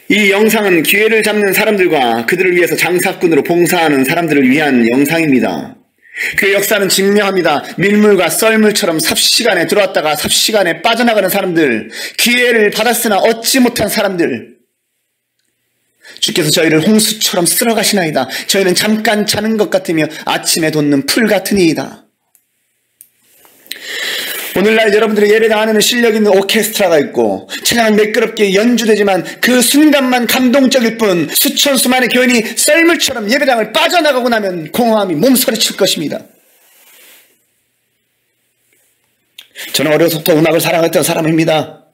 이 영상은 기회를 잡는 사람들과 그들을 위해서 장사꾼으로 봉사하는 사람들을 위한 영상입니다. 그 역사는 증명합니다. 밀물과 썰물처럼 삽시간에 들어왔다가 삽시간에 빠져나가는 사람들, 기회를 받았으나 얻지 못한 사람들, 주께서 저희를 홍수처럼 쓸어가시나이다. 저희는 잠깐 자는 것 같으며 아침에 돋는 풀 같으니이다. 오늘날 여러분들의 예배당 안에는 실력 있는 오케스트라가 있고 찬양은 매끄럽게 연주되지만 그 순간만 감동적일 뿐 수천 수만의 교인이 썰물처럼 예배당을 빠져나가고 나면 공허함이 몸서리칠 것입니다. 저는 어려서부터 음악을 사랑했던 사람입니다.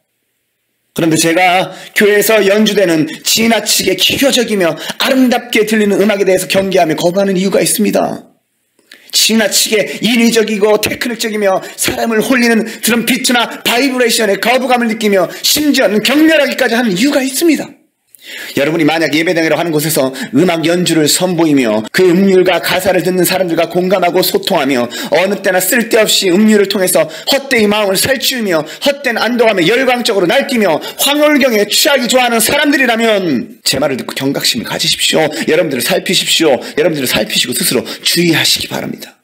그런데 제가 교회에서 연주되는 지나치게 기교적이며 아름답게 들리는 음악에 대해서 경계하며 거부하는 이유가 있습니다. 지나치게 인위적이고 테크닉적이며 사람을 홀리는 드럼 비트나 바이브레이션에 거부감을 느끼며 심지어는 경멸하기까지 하는 이유가 있습니다. 여러분이 만약 예배당이라고 하는 곳에서 음악 연주를 선보이며 그 음률과 가사를 듣는 사람들과 공감하고 소통하며 어느 때나 쓸데없이 음률을 통해서 헛되이 마음을 살찌우며 헛된 안도감에 열광적으로 날뛰며 황홀경에 취하기 좋아하는 사람들이라면 제 말을 듣고 경각심을 가지십시오. 여러분들을 살피십시오. 여러분들을 살피시고 스스로 주의하시기 바랍니다.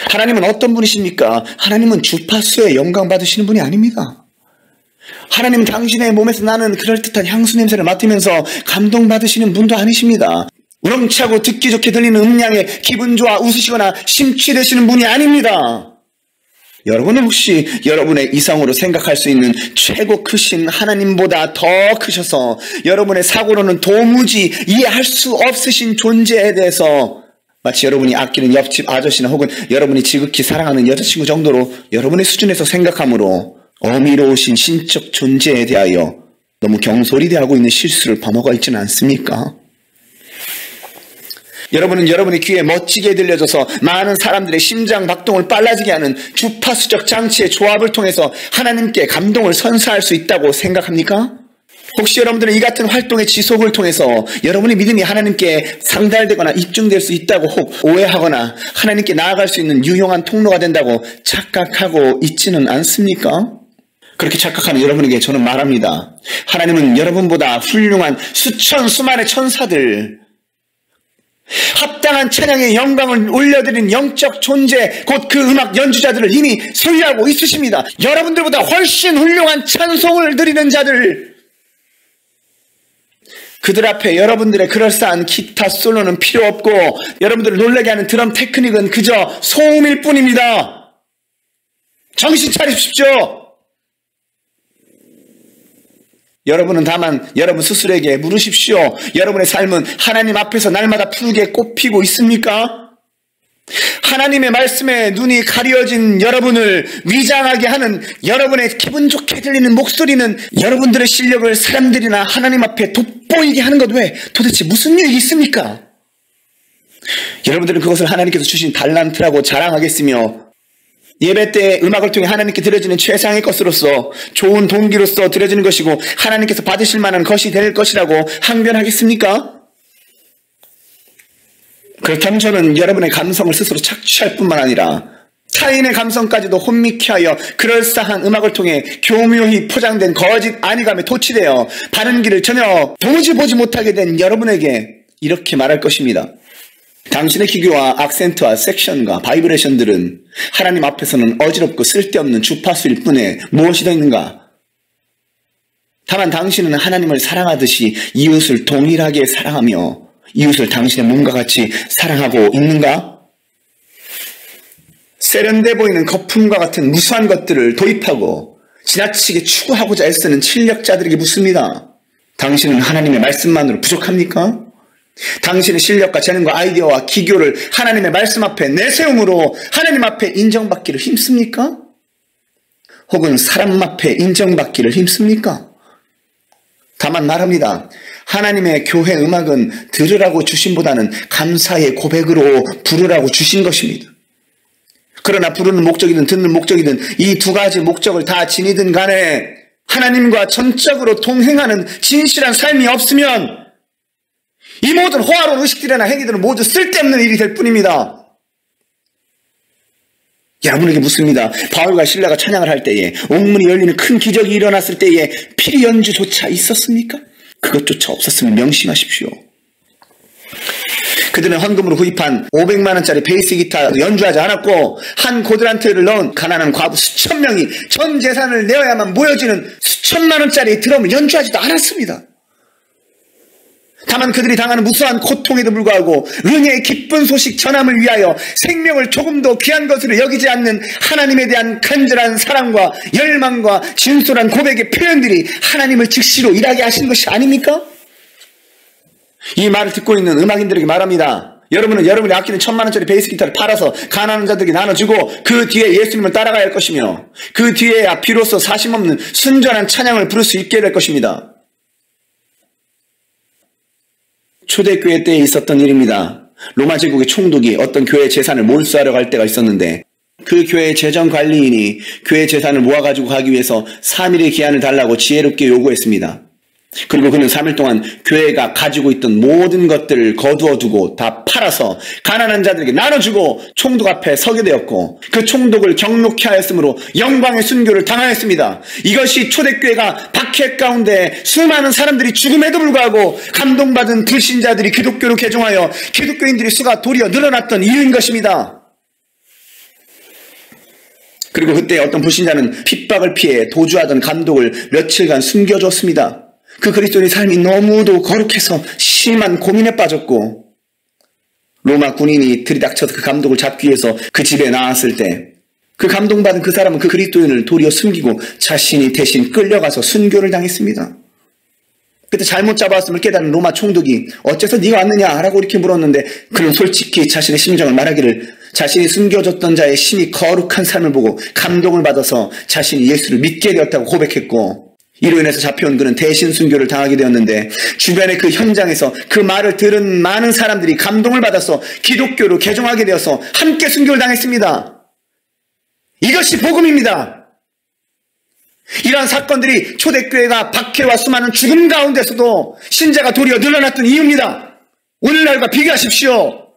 하나님은 어떤 분이십니까? 하나님은 주파수에 영광 받으시는 분이 아닙니다. 하나님은 당신의 몸에서 나는 그럴듯한 향수 냄새를 맡으면서 감동받으시는 분도 아니십니다. 우렁차고 듣기 좋게 들리는 음량에 기분 좋아 웃으시거나 심취되시는 분이 아닙니다. 여러분은 혹시 여러분의 이상으로 생각할 수 있는 최고 크신 하나님보다 더 크셔서 여러분의 사고로는 도무지 이해할 수 없으신 존재에 대해서 마치 여러분이 아끼는 옆집 아저씨나 혹은 여러분이 지극히 사랑하는 여자친구 정도로 여러분의 수준에서 생각함으로 어미로우신 신적 존재에 대하여 너무 경솔히 대하고 있는 실수를 범하고 있지는 않습니까? 여러분은 여러분의 귀에 멋지게 들려져서 많은 사람들의 심장 박동을 빨라지게 하는 주파수적 장치의 조합을 통해서 하나님께 감동을 선사할 수 있다고 생각합니까? 혹시 여러분들은 이 같은 활동의 지속을 통해서 여러분의 믿음이 하나님께 상달되거나 입증될 수 있다고 혹 오해하거나 하나님께 나아갈 수 있는 유용한 통로가 된다고 착각하고 있지는 않습니까? 그렇게 착각하는 여러분에게 저는 말합니다. 하나님은 여러분보다 훌륭한 수천 수만의 천사들, 합당한 찬양의 영광을 올려드린 영적 존재, 곧 그 음악 연주자들을 이미 소유하고 있으십니다. 여러분들보다 훨씬 훌륭한 찬송을 드리는 자들, 그들 앞에 여러분들의 그럴싸한 기타 솔로는 필요 없고 여러분들을 놀라게 하는 드럼 테크닉은 그저 소음일 뿐입니다. 정신 차리십시오. 여러분은 다만 여러분 스스로에게 물으십시오. 여러분의 삶은 하나님 앞에서 날마다 푸르게 꽃피고 있습니까? 하나님의 말씀에 눈이 가려진 여러분을 위장하게 하는 여러분의 기분 좋게 들리는 목소리는 여러분들의 실력을 사람들이나 하나님 앞에 돋보이게 하는 것 외에 도대체 무슨 일이 있습니까? 여러분들은 그것을 하나님께서 주신 달란트라고 자랑하겠으며 예배 때 음악을 통해 하나님께 드려지는 최상의 것으로서 좋은 동기로서 드려지는 것이고 하나님께서 받으실 만한 것이 될 것이라고 항변하겠습니까? 그렇다면 저는 여러분의 감성을 스스로 착취할 뿐만 아니라 타인의 감성까지도 혼미케 하여 그럴싸한 음악을 통해 교묘히 포장된 거짓 안위감에 도취되어 바른 길을 전혀 도무지 보지 못하게 된 여러분에게 이렇게 말할 것입니다. 당신의 기교와 악센트와 섹션과 바이브레이션들은 하나님 앞에서는 어지럽고 쓸데없는 주파수일 뿐에 무엇이 더 있는가? 다만 당신은 하나님을 사랑하듯이 이웃을 동일하게 사랑하며 이웃을 당신의 몸과 같이 사랑하고 있는가? 세련돼 보이는 거품과 같은 무수한 것들을 도입하고 지나치게 추구하고자 애쓰는 실력자들에게 묻습니다. 당신은 하나님의 말씀만으로 부족합니까? 당신의 실력과 재능과 아이디어와 기교를 하나님의 말씀 앞에 내세움으로 하나님 앞에 인정받기를 힘씁니까? 혹은 사람 앞에 인정받기를 힘씁니까? 다만 말합니다. 하나님의 교회 음악은 들으라고 주심보다는 감사의 고백으로 부르라고 주신 것입니다. 그러나 부르는 목적이든 듣는 목적이든 이 두 가지 목적을 다 지니든 간에 하나님과 전적으로 동행하는 진실한 삶이 없으면 이 모든 호화로운 의식들이나 행위들은 모두 쓸데없는 일이 될 뿐입니다. 여러분에게 묻습니다. 바울과 실라가 찬양을 할 때에 옥문이 열리는 큰 기적이 일어났을 때에 피리 연주조차 있었습니까? 그것조차 없었음을 명심하십시오. 그들은 헌금으로 구입한 500만 원짜리 베이스 기타 연주하지 않았고 한 고드란트를 넣은 가난한 과부 수천 명이 전 재산을 내어야만 모여지는 수천만 원짜리 드럼을 연주하지도 않았습니다. 다만 그들이 당하는 무수한 고통에도 불구하고 은혜의 기쁜 소식 전함을 위하여 생명을 조금도 귀한 것으로 여기지 않는 하나님에 대한 간절한 사랑과 열망과 진솔한 고백의 표현들이 하나님을 즉시로 일하게 하신 것이 아닙니까? 이 말을 듣고 있는 음악인들에게 말합니다. 여러분은 여러분이 아끼는 1000만 원짜리 베이스 기타를 팔아서 가난한 자들에게 나눠주고 그 뒤에 예수님을 따라가야 할 것이며 그 뒤에야 비로소 사심없는 순전한 찬양을 부를 수 있게 될 것입니다. 초대교회 때에 있었던 일입니다. 로마 제국의 총독이 어떤 교회 재산을 몰수하러 갈 때가 있었는데 그 교회의 재정관리인이 교회 재산을 모아가지고 가기 위해서 3일의 기한을 달라고 지혜롭게 요구했습니다. 그리고 그는 3일 동안 교회가 가지고 있던 모든 것들을 거두어두고 다 팔아서 가난한 자들에게 나눠주고 총독 앞에 서게 되었고 그 총독을 경록케 하였으므로 영광의 순교를 당하였습니다. 이것이 초대교회가 박해 가운데 수많은 사람들이 죽음에도 불구하고 감동받은 불신자들이 기독교로 개종하여 기독교인들의 수가 도리어 늘어났던 이유인 것입니다. 그리고 그때 어떤 불신자는 핍박을 피해 도주하던 감독을 며칠간 숨겨줬습니다. 그 그리스도인의 삶이 너무도 거룩해서 심한 고민에 빠졌고 로마 군인이 들이닥쳐서 그 감독을 잡기 위해서 그 집에 나왔을 때 그 감동받은 그 사람은 그 그리스도인을 도리어 숨기고 자신이 대신 끌려가서 순교를 당했습니다. 그때 잘못 잡아왔음을 깨달은 로마 총독이 어째서 네가 왔느냐 라고 이렇게 물었는데 그는 솔직히 자신의 심정을 말하기를 자신이 숨겨졌던 자의 심히 거룩한 삶을 보고 감동을 받아서 자신이 예수를 믿게 되었다고 고백했고 이로 인해서 잡혀온 그는 대신 순교를 당하게 되었는데 주변의 그 현장에서 그 말을 들은 많은 사람들이 감동을 받아서 기독교로 개종하게 되어서 함께 순교를 당했습니다. 이것이 복음입니다. 이러한 사건들이 초대교회가 박해와 수많은 죽음 가운데서도 신자가 도리어 늘어났던 이유입니다. 오늘날과 비교하십시오.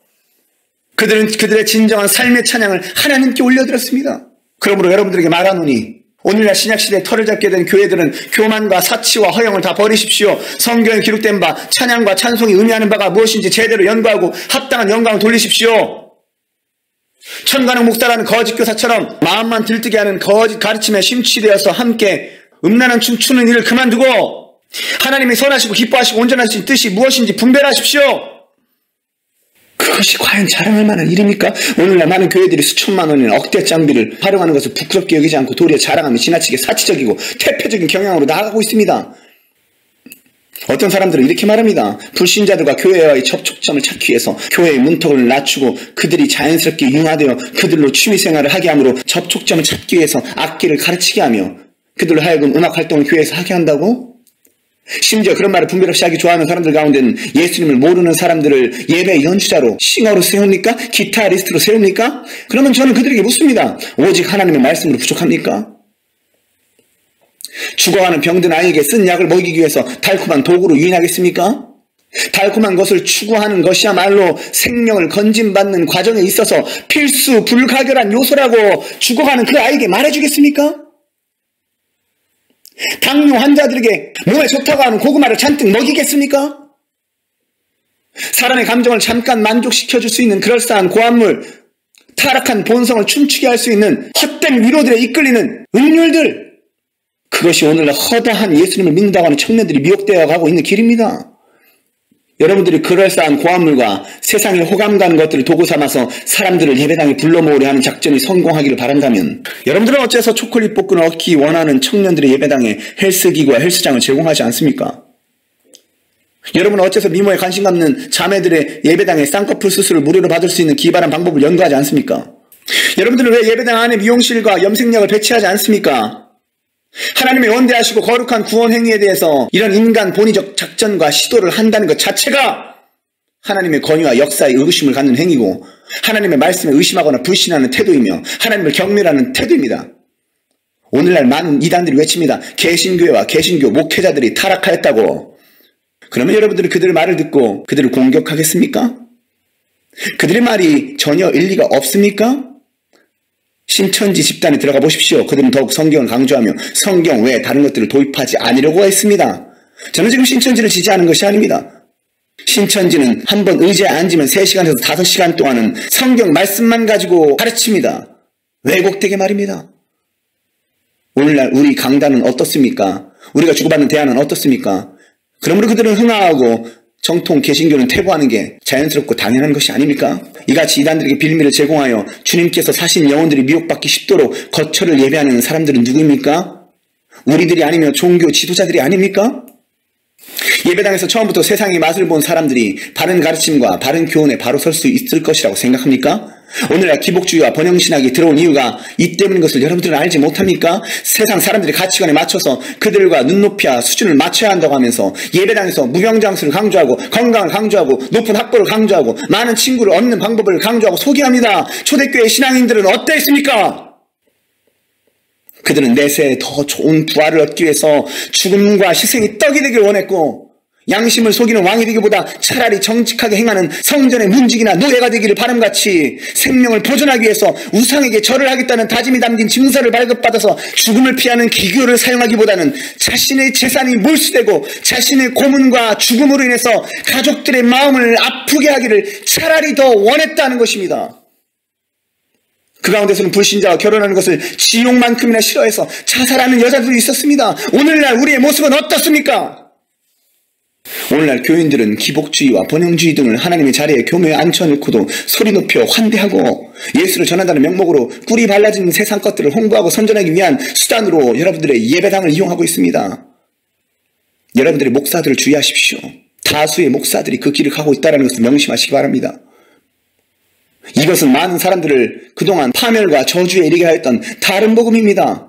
그들은 그들의 진정한 삶의 찬양을 하나님께 올려드렸습니다. 그러므로 여러분들에게 말하노니 오늘날 신약시대에 털을 잡게 된 교회들은 교만과 사치와 허영을 다 버리십시오. 성경에 기록된 바 찬양과 찬송이 의미하는 바가 무엇인지 제대로 연구하고 합당한 영광을 돌리십시오. 천간욱 목사라는 거짓 교사처럼 마음만 들뜨게 하는 거짓 가르침에 심취되어서 함께 음란한 춤 추는 일을 그만두고 하나님이 선하시고 기뻐하시고 온전하신 뜻이 무엇인지 분별하십시오. 그것이 과연 자랑할 만한 일입니까? 오늘날 많은 교회들이 수천만 원이나 억대 장비를 활용하는 것을 부끄럽게 여기지 않고 도리어 자랑하며 지나치게 사치적이고 퇴폐적인 경향으로 나아가고 있습니다. 어떤 사람들은 이렇게 말합니다. 불신자들과 교회와의 접촉점을 찾기 위해서 교회의 문턱을 낮추고 그들이 자연스럽게 융화되어 그들로 취미생활을 하게 함으로 접촉점을 찾기 위해서 악기를 가르치게 하며 그들로 하여금 음악활동을 교회에서 하게 한다고? 심지어 그런 말을 분별 없이 하기 좋아하는 사람들 가운데는 예수님을 모르는 사람들을 예배 연주자로 싱어로 세웁니까? 기타리스트로 세웁니까? 그러면 저는 그들에게 묻습니다. 오직 하나님의 말씀으로 부족합니까? 죽어가는 병든 아이에게 쓴 약을 먹이기 위해서 달콤한 도구로 유인하겠습니까? 달콤한 것을 추구하는 것이야말로 생명을 건진받는 과정에 있어서 필수 불가결한 요소라고 죽어가는 그 아이에게 말해주겠습니까? 당뇨 환자들에게 몸에 좋다고 하는 고구마를 잔뜩 먹이겠습니까? 사람의 감정을 잠깐 만족시켜줄 수 있는 그럴싸한 고함물, 타락한 본성을 춤추게 할 수 있는 헛된 위로들에 이끌리는 음률들, 그것이 오늘날 허다한 예수님을 믿는다고 하는 청년들이 미혹되어 가고 있는 길입니다. 여러분들이 그럴싸한 고함물과 세상에 호감 가는 것들을 도구 삼아서 사람들을 예배당에 불러 모으려 하는 작전이 성공하기를 바란다면 여러분들은 어째서 초콜릿 복근을 얻기 원하는 청년들의 예배당에 헬스기구와 헬스장을 제공하지 않습니까? 여러분은 어째서 미모에 관심 갖는 자매들의 예배당에 쌍꺼풀 수술을 무료로 받을 수 있는 기발한 방법을 연구하지 않습니까? 여러분들은 왜 예배당 안에 미용실과 염색약을 배치하지 않습니까? 하나님의 원대하시고 거룩한 구원 행위에 대해서 이런 인간 본의적 작전과 시도를 한다는 것 자체가 하나님의 권위와 역사에 의구심을 갖는 행위고 하나님의 말씀에 의심하거나 불신하는 태도이며 하나님을 경멸하는 태도입니다. 오늘날 많은 이단들이 외칩니다. 개신교회와 개신교 목회자들이 타락하였다고. 그러면 여러분들이 그들의 말을 듣고 그들을 공격하겠습니까? 그들의 말이 전혀 일리가 없습니까? 신천지 집단에 들어가 보십시오. 그들은 더욱 성경을 강조하며 성경 외에 다른 것들을 도입하지 않으려고 했습니다. 저는 지금 신천지를 지지하는 것이 아닙니다. 신천지는 한번 의자에 앉으면 3시간에서 5시간 동안은 성경 말씀만 가지고 가르칩니다. 왜곡되게 말입니다. 오늘날 우리 강단은 어떻습니까? 우리가 주고받는 대안은 어떻습니까? 그러므로 그들은 흥하하고 정통 개신교는 퇴보하는 게 자연스럽고 당연한 것이 아닙니까? 이같이 이단들에게 빌미를 제공하여 주님께서 사신 영혼들이 미혹받기 쉽도록 거처를 예배하는 사람들은 누구입니까? 우리들이 아니며 종교 지도자들이 아닙니까? 예배당에서 처음부터 세상의 맛을 본 사람들이 바른 가르침과 바른 교훈에 바로 설 수 있을 것이라고 생각합니까? 오늘날 기복주의와 번영신학이 들어온 이유가 이 때문인 것을 여러분들은 알지 못합니까? 세상 사람들의 가치관에 맞춰서 그들과 눈높이와 수준을 맞춰야 한다고 하면서 예배당에서 무병장수를 강조하고 건강을 강조하고 높은 학벌을 강조하고 많은 친구를 얻는 방법을 강조하고 소개합니다. 초대교회 신앙인들은 어땠습니까? 그들은 내세에 더 좋은 부활을 얻기 위해서 죽음과 희생이 떡이 되길 원했고 양심을 속이는 왕이 되기보다 차라리 정직하게 행하는 성전의 문직이나 노예가 되기를 바람같이 생명을 보존하기 위해서 우상에게 절을 하겠다는 다짐이 담긴 증서를 발급받아서 죽음을 피하는 기교를 사용하기보다는 자신의 재산이 몰수되고 자신의 고문과 죽음으로 인해서 가족들의 마음을 아프게 하기를 차라리 더 원했다는 것입니다. 그 가운데서는 불신자와 결혼하는 것을 지옥만큼이나 싫어해서 자살하는 여자들이 있었습니다. 오늘날 우리의 모습은 어떻습니까? 오늘날 교인들은 기복주의와 번영주의 등을 하나님의 자리에 교묘에 앉혀놓고도 소리 높여 환대하고 예수를 전한다는 명목으로 꿀이 발라진 세상 것들을 홍보하고 선전하기 위한 수단으로 여러분들의 예배당을 이용하고 있습니다. 여러분들의 목사들을 주의하십시오. 다수의 목사들이 그 길을 가고 있다는 것을 명심하시기 바랍니다. 이것은 많은 사람들을 그동안 파멸과 저주에 이르게 하였던 다른 복음입니다.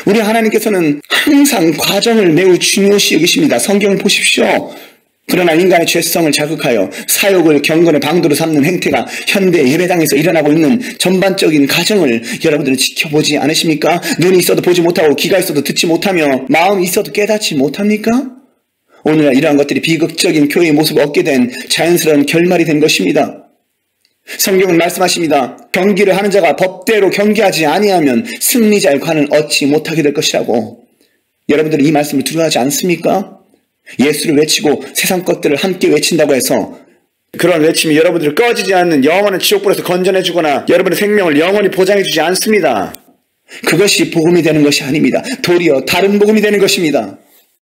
우리 하나님께서는 항상 과정을 매우 중요시 여기십니다. 성경을 보십시오. 그러나 인간의 죄성을 자극하여 사욕을 경건의 방도로 삼는 행태가 현대 예배당에서 일어나고 있는 전반적인 과정을 여러분들은 지켜보지 않으십니까? 눈이 있어도 보지 못하고 귀가 있어도 듣지 못하며 마음이 있어도 깨닫지 못합니까? 오늘날 이러한 것들이 비극적인 교회의 모습을 얻게 된 자연스러운 결말이 된 것입니다. 성경은 말씀하십니다. 경기를 하는 자가 법대로 경기하지 아니하면 승리자의 관을 얻지 못하게 될 것이라고. 여러분들은 이 말씀을 두려워하지 않습니까? 예수를 외치고 세상 것들을 함께 외친다고 해서 그런 외침이 여러분들을 꺼지지 않는 영원한 지옥불에서 건져내주거나 여러분의 생명을 영원히 보장해주지 않습니다. 그것이 복음이 되는 것이 아닙니다. 도리어 다른 복음이 되는 것입니다.